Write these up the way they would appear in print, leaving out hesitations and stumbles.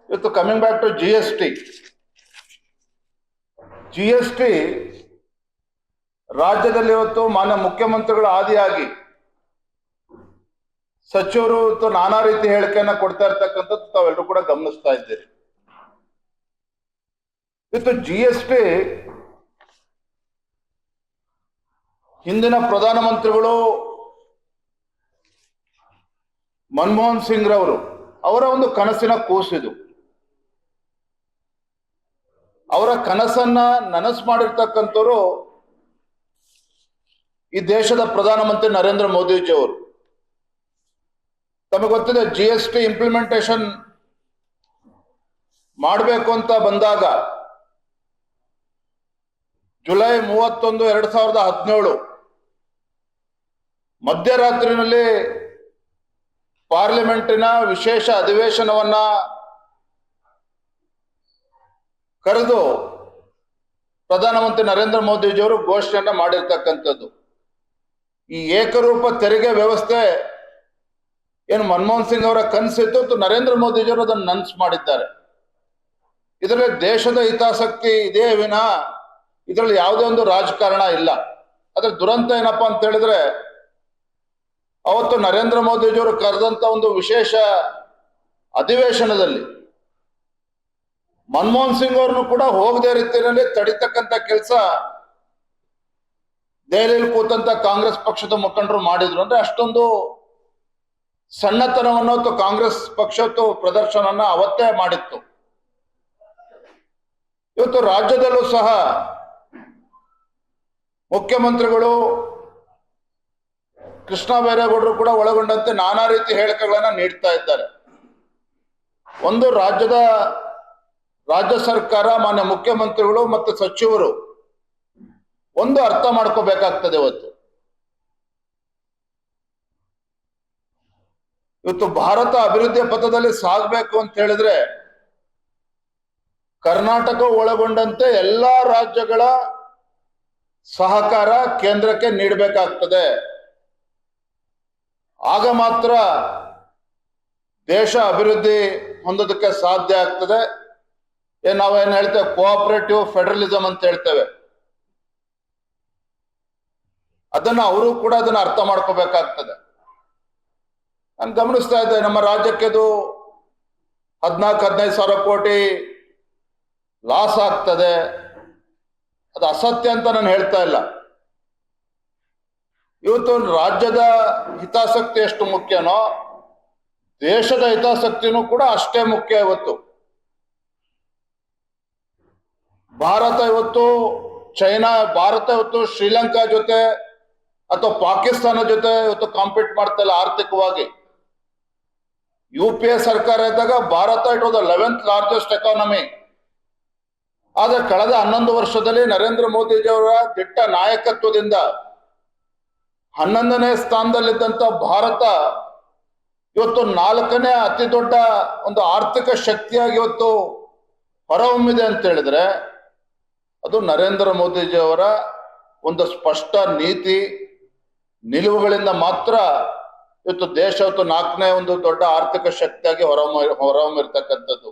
ಇವತ್ತು coming back to G S T ರಾಜ್ಯದಲ್ಲಿ ಇವತ್ತು ಮಾನ್ಯ ಮುಖ್ಯಮಂತ್ರಿಗಳು ಆದಿಯಾಗಿ ಸಚಿವರು ಇವತ್ತು ನಾನಾ ರೀತಿ ಹೇಳಿಕೆಯನ್ನ ಕೊಡ್ತಾ ಇರ್ತಕ್ಕಂಥದ್ದು ತಾವೆಲ್ಲರೂ ಕೂಡ ಗಮನಿಸ್ತಾ ಇದ್ದೀರಿ. ಇವತ್ತು ಜಿ.ಎಸ್.ಟಿ ಹಿಂದಿನ ಪ್ರಧಾನಮಂತ್ರಿಗಳು ಮನಮೋಹನ್ ಸಿಂಗ್ ರವರು ಅವರ ಒಂದು ಕನಸಿನ ಕೂಸಿದು. ಅವರ ಕನಸನ್ನ ನನಸು ಮಾಡಿರ್ತಕ್ಕಂಥವ್ರು ಈ ದೇಶದ ಪ್ರಧಾನಮಂತ್ರಿ ನರೇಂದ್ರ ಮೋದಿಜಿ ಅವರು. ತಮಗೆ ಗೊತ್ತಿದೆ, ಜಿ.ಎಸ್.ಟಿ ಇಂಪ್ಲಿಮೆಂಟೇಷನ್ ಮಾಡಬೇಕು ಅಂತ ಬಂದಾಗ ಜುಲೈ 31, 2017 ಮಧ್ಯರಾತ್ರಿನಲ್ಲಿ ಪಾರ್ಲಿಮೆಂಟಿನ ವಿಶೇಷ ಅಧಿವೇಶನವನ್ನ ಕರೆದು ಪ್ರಧಾನಮಂತ್ರಿ ನರೇಂದ್ರ ಮೋದಿಜಿಯವರು ಘೋಷಣೆಯನ್ನ ಮಾಡಿರ್ತಕ್ಕಂಥದ್ದು. ಈ ಏಕರೂಪ ತೆರಿಗೆ ವ್ಯವಸ್ಥೆ ಏನು ಮನಮೋಹನ್ ಸಿಂಗ್ ಅವರ ಕನಸಿತ್ತು, ನರೇಂದ್ರ ಮೋದಿಜಿಯವರು ಅದನ್ನು ನನಸು ಮಾಡಿದ್ದಾರೆ. ಇದರಲ್ಲಿ ದೇಶದ ಹಿತಾಸಕ್ತಿ ಇದೆ ವಿನಃ ಇದರಲ್ಲಿ ಯಾವುದೇ ಒಂದು ರಾಜಕಾರಣ ಇಲ್ಲ. ಅದ್ರ ದುರಂತ ಏನಪ್ಪಾ ಅಂತ ಹೇಳಿದ್ರೆ, ಅವತ್ತು ನರೇಂದ್ರ ಮೋದಿಜಿಯವರು ಕರೆದಂತ ಒಂದು ವಿಶೇಷ ಅಧಿವೇಶನದಲ್ಲಿ ಮನಮೋಹನ್ ಸಿಂಗ್ ಅವ್ರನ್ನು ಕೂಡ ಹೋಗದೆ ರೀತಿಯಲ್ಲಿ ತಡಿತಕ್ಕಂತ ಕೆಲಸ ದೆಹಲಿಯಲ್ಲಿ ಕೂತಂತ ಕಾಂಗ್ರೆಸ್ ಪಕ್ಷದ ಮುಖಂಡರು ಮಾಡಿದ್ರು. ಅಂದ್ರೆ ಅಷ್ಟೊಂದು ಸಣ್ಣತನವನ್ನು ಕಾಂಗ್ರೆಸ್ ಪಕ್ಷ ಪ್ರದರ್ಶನನ ಅವತ್ತೇ ಮಾಡಿತ್ತು. ಇವತ್ತು ರಾಜ್ಯದಲ್ಲೂ ಸಹ ಮುಖ್ಯಮಂತ್ರಿಗಳು ಕೃಷ್ಣ ಬೈರೇಗೌಡರು ಕೂಡ ಒಳಗೊಂಡಂತೆ ನಾನಾ ರೀತಿ ಹೇಳಿಕೆಗಳನ್ನ ನೀಡ್ತಾ ಇದ್ದಾರೆ. ಒಂದು ರಾಜ್ಯ ಸರ್ಕಾರ, ಮಾನ್ಯ ಮುಖ್ಯಮಂತ್ರಿಗಳು ಮತ್ತು ಸಚಿವರು ಒಂದು ಅರ್ಥ ಮಾಡ್ಕೋಬೇಕಾಗ್ತದೆ. ಇವತ್ತು ಭಾರತ ಅಭಿವೃದ್ಧಿಯ ಪಥದಲ್ಲಿ ಸಾಗಬೇಕು ಅಂತ ಹೇಳಿದ್ರೆ ಕರ್ನಾಟಕ ಒಳಗೊಂಡಂತೆ ಎಲ್ಲಾ ರಾಜ್ಯಗಳ ಸಹಕಾರ ಕೇಂದ್ರಕ್ಕೆ ನೀಡಬೇಕಾಗ್ತದೆ. ಆಗ ಮಾತ್ರ ದೇಶ ಅಭಿವೃದ್ಧಿ ಹೊಂದೋದಕ್ಕೆ ಸಾಧ್ಯ ಆಗ್ತದೆ. ನಾವೇನು ಹೇಳ್ತೇವೆ, ಕೋಆಪರೇಟಿವ್ ಫೆಡರಲಿಸಂ ಅಂತ ಹೇಳ್ತೇವೆ. ಅದನ್ನ ಅವರು ಕೂಡ ಅದನ್ನ ಅರ್ಥ ಮಾಡ್ಕೋಬೇಕಾಗ್ತದೆ. ನಾನು ಗಮನಿಸ್ತಾ ಇದ್ದೆ, ನಮ್ಮ ರಾಜ್ಯಕ್ಕೆ ಅದು 14-15 ಸಾವಿರ ಕೋಟಿ ಲಾಸ್ ಆಗ್ತದೆ. ಅದು ಅಸತ್ಯ ಅಂತ ನಾನು ಹೇಳ್ತಾ ಇಲ್ಲ. ಇವತ್ತು ರಾಜ್ಯದ ಹಿತಾಸಕ್ತಿ ಎಷ್ಟು ಮುಖ್ಯನೋ ದೇಶದ ಹಿತಾಸಕ್ತಿನೂ ಕೂಡ ಅಷ್ಟೇ ಮುಖ್ಯ. ಭಾರತ ಇವತ್ತು ಶ್ರೀಲಂಕಾ ಜೊತೆ ಅಥವಾ ಪಾಕಿಸ್ತಾನ ಜೊತೆ ಇವತ್ತು ಕಾಂಪೀಟ್ ಮಾಡ್ತಾ ಇಲ್ಲ ಆರ್ಥಿಕವಾಗಿ. UPA ಸರ್ಕಾರ ಇದ್ದಾಗ Bharat it was the 11th largest economy. ಆದ್ರೆ ಕಳೆದ 11 ವರ್ಷದಲ್ಲಿ ನರೇಂದ್ರ ಮೋದಿಜಿ ಅವರ ದಿಟ್ಟ ನಾಯಕತ್ವದಿಂದ 11ನೇ ಸ್ಥಾನದಲ್ಲಿದ್ದಂತ ಭಾರತ ಇವತ್ತು 4ನೇ ಅತಿ ದೊಡ್ಡ ಒಂದು ಆರ್ಥಿಕ ಶಕ್ತಿಯಾಗಿ ಇವತ್ತು ಹೊರಹೊಮ್ಮಿದೆ ಅಂತ ಹೇಳಿದ್ರೆ ಅದು ನರೇಂದ್ರ ಮೋದಿಜಿ ಅವರ ಒಂದು ಸ್ಪಷ್ಟ ನೀತಿ ನಿಲುವುಗಳಿಂದ ಮಾತ್ರ ಇವತ್ತು ದೇಶ 4ನೇ ಒಂದು ದೊಡ್ಡ ಆರ್ಥಿಕ ಶಕ್ತಿಯಾಗಿ ಹೊರಹೊಮ್ಮಿರ್ತಕ್ಕಂಥದ್ದು.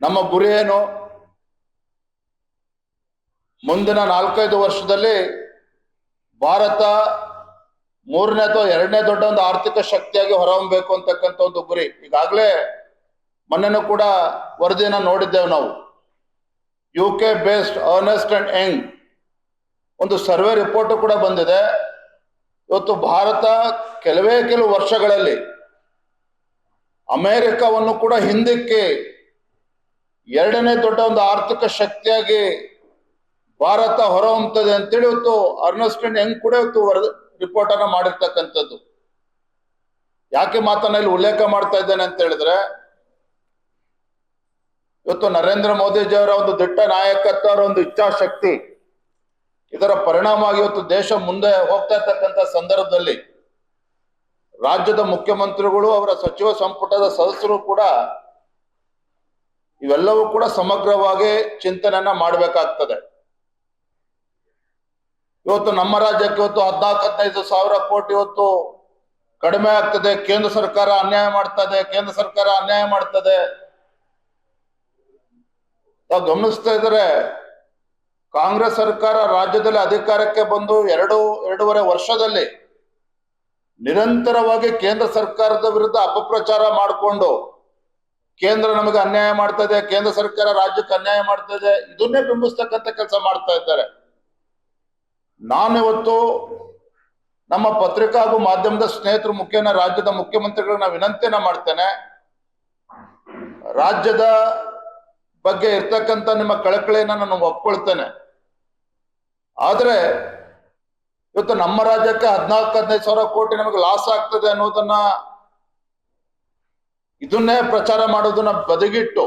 ನಮ್ಮ ಗುರಿ ಏನು? ಮುಂದಿನ 4-5 ವರ್ಷದಲ್ಲಿ ಭಾರತ 3ನೇ ಅಥವಾ 2ನೇ ದೊಡ್ಡ ಒಂದು ಆರ್ಥಿಕ ಶಕ್ತಿಯಾಗಿ ಹೊರಹೊಮ್ಮಬೇಕು ಅಂತಕ್ಕಂಥ ಒಂದು ಗುರಿ. ಈಗಾಗಲೇ ಮೊನ್ನೆನೂ ಕೂಡ ವರದಿಯನ್ನ ನೋಡಿದ್ದೇವೆ ನಾವು. UK based Ernst and Young ಒಂದು ಸರ್ವೆ ರಿಪೋರ್ಟ್ ಕೂಡ ಬಂದಿದೆ. ಇವತ್ತು ಭಾರತ ಕೆಲವು ವರ್ಷಗಳಲ್ಲಿ ಅಮೆರಿಕವನ್ನು ಕೂಡ ಹಿಂದಕ್ಕೆ 2ನೇ ದೊಡ್ಡ ಒಂದು ಆರ್ಥಿಕ ಶಕ್ತಿಯಾಗಿ ಭಾರತ ಹೊರಹೊಮ್ಮುತ್ತದೆ ಅಂತೇಳಿ ಇವತ್ತು ಅರ್ನೆಸ್ಟ್ ಅಂಡ್ ಯಂಗ್ ಕೂಡ ಇವತ್ತು ರಿಪೋರ್ಟ್ ಅನ್ನ ಮಾಡಿರ್ತಕ್ಕಂಥದ್ದು. ಯಾಕೆ ಮಾತನ್ನ ಇಲ್ಲಿ ಉಲ್ಲೇಖ ಮಾಡ್ತಾ ಇದ್ದೇನೆ ಅಂತ ಹೇಳಿದ್ರೆ, ಇವತ್ತು ನರೇಂದ್ರ ಮೋದಿಜಿ ಅವರ ಒಂದು ದಿಟ್ಟ ನಾಯಕತ್ವ, ಅವರ ಒಂದು ಇಚ್ಛಾಶಕ್ತಿ, ಇದರ ಪರಿಣಾಮವಾಗಿ ಇವತ್ತು ದೇಶ ಮುಂದೆ ಹೋಗ್ತಾ ಇರ್ತಕ್ಕಂಥ ಸಂದರ್ಭದಲ್ಲಿ ರಾಜ್ಯದ ಮುಖ್ಯಮಂತ್ರಿಗಳು, ಅವರ ಸಚಿವ ಸಂಪುಟದ ಸದಸ್ಯರು ಕೂಡ ಇವೆಲ್ಲವೂ ಕೂಡ ಸಮಗ್ರವಾಗಿ ಚಿಂತನೆಯನ್ನ ಮಾಡಬೇಕಾಗ್ತದೆ. ಇವತ್ತು ನಮ್ಮ ರಾಜ್ಯಕ್ಕೆ ಇವತ್ತು 14-15 ಸಾವಿರ ಕೋಟಿ ಇವತ್ತು ಕಡಿಮೆ ಆಗ್ತದೆ. ಕೇಂದ್ರ ಸರ್ಕಾರ ಅನ್ಯಾಯ ಮಾಡ್ತದೆ. ತಾವು ಗಮನಿಸ್ತಾ ಇದ್ರೆ ಕಾಂಗ್ರೆಸ್ ಸರ್ಕಾರ ರಾಜ್ಯದಲ್ಲಿ ಅಧಿಕಾರಕ್ಕೆ ಬಂದು ಎರಡೂವರೆ ವರ್ಷದಲ್ಲಿ ನಿರಂತರವಾಗಿ ಕೇಂದ್ರ ಸರ್ಕಾರದ ವಿರುದ್ಧ ಅಪಪ್ರಚಾರ ಮಾಡಿಕೊಂಡು ಕೇಂದ್ರ ನಮಗೆ ಅನ್ಯಾಯ ಮಾಡ್ತಾ ಇದೆ, ಕೇಂದ್ರ ಸರ್ಕಾರ ರಾಜ್ಯಕ್ಕೆ ಅನ್ಯಾಯ ಮಾಡ್ತಾ ಇದೆ, ಇದನ್ನೇ ಬಿಂಬಿಸ್ತಕ್ಕಂಥ ಕೆಲಸ ಮಾಡ್ತಾ ಇದ್ದಾರೆ. ನಾನಿವತ್ತು ನಮ್ಮ ಪತ್ರಿಕಾ ಹಾಗೂ ಮಾಧ್ಯಮದ ಸ್ನೇಹಿತರು ಮುಖೇನ ರಾಜ್ಯದ ಮುಖ್ಯಮಂತ್ರಿಗಳನ್ನ ವಿನಂತಿಯನ್ನ ಮಾಡ್ತೇನೆ. ರಾಜ್ಯದ ಬಗ್ಗೆ ಇರ್ತಕ್ಕಂಥ ನಿಮ್ಮ ಕಳಕಳಿಯನ್ನ ನಾನು ಒಪ್ಕೊಳ್ತೇನೆ. ಆದ್ರೆ ಇವತ್ತು ನಮ್ಮ ರಾಜ್ಯಕ್ಕೆ 14-15 ಸಾವಿರ ಕೋಟಿ ನಮಗೆ ಲಾಸ್ ಆಗ್ತದೆ ಅನ್ನೋದನ್ನ ಇದನ್ನೇ ಪ್ರಚಾರ ಮಾಡೋದನ್ನ ಬದಿಗಿಟ್ಟು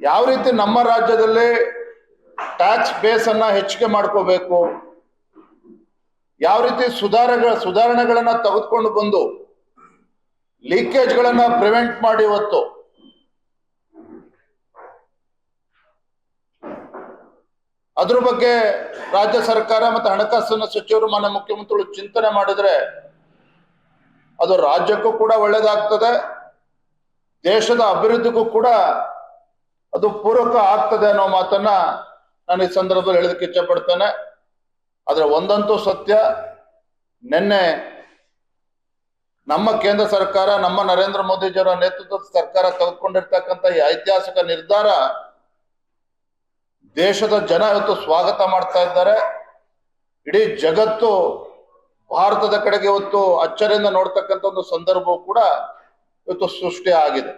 ಯಾವ ರೀತಿ ನಮ್ಮ ರಾಜ್ಯದಲ್ಲಿ ಟ್ಯಾಕ್ಸ್ ಬೇಸ್ ಅನ್ನ ಹೆಚ್ಚಿಗೆ ಮಾಡ್ಕೋಬೇಕು, ಯಾವ ರೀತಿ ಸುಧಾರಣೆಗಳನ್ನ ತೆಗೆದುಕೊಂಡು ಬಂದು ಲೀಕೇಜ್ಗಳನ್ನ ಪ್ರಿವೆಂಟ್ ಮಾಡಿ ಇವತ್ತು ಅದ್ರ ಬಗ್ಗೆ ರಾಜ್ಯ ಸರ್ಕಾರ ಮತ್ತು ಹಣಕಾಸಿನ ಸಚಿವರು ಮಾನ್ಯ ಮುಖ್ಯಮಂತ್ರಿಗಳು ಚಿಂತನೆ ಮಾಡಿದ್ರೆ ಅದು ರಾಜ್ಯಕ್ಕೂ ಕೂಡ ಒಳ್ಳೇದಾಗ್ತದೆ, ದೇಶದ ಅಭಿವೃದ್ಧಿಗೂ ಕೂಡ ಅದು ಪೂರಕ ಆಗ್ತದೆ ಅನ್ನೋ ಮಾತನ್ನ ನಾನು ಈ ಸಂದರ್ಭದಲ್ಲಿ ಹೇಳೋದಕ್ಕೆ ಇಚ್ಛೆ ಪಡ್ತೇನೆ. ಆದ್ರೆ ಒಂದಂತೂ ಸತ್ಯ, ನಿನ್ನೆ ನಮ್ಮ ಕೇಂದ್ರ ಸರ್ಕಾರ, ನಮ್ಮ ನರೇಂದ್ರ ಮೋದಿಜಿಯವರ ನೇತೃತ್ವದ ಸರ್ಕಾರ ತೆಗೆದುಕೊಂಡಿರ್ತಕ್ಕಂಥ ಈ ಐತಿಹಾಸಿಕ ನಿರ್ಧಾರ ದೇಶದ ಜನ ಇವತ್ತು ಸ್ವಾಗತ ಮಾಡ್ತಾ ಇದ್ದಾರೆ. ಇಡೀ ಜಗತ್ತು ಭಾರತದ ಕಡೆಗೆ ಇವತ್ತು ಅಚ್ಚರಿಯಿಂದ ನೋಡ್ತಕ್ಕಂಥ ಒಂದು ಸಂದರ್ಭವೂ ಕೂಡ ಇವತ್ತು ಸೃಷ್ಟಿ ಆಗಿದೆ.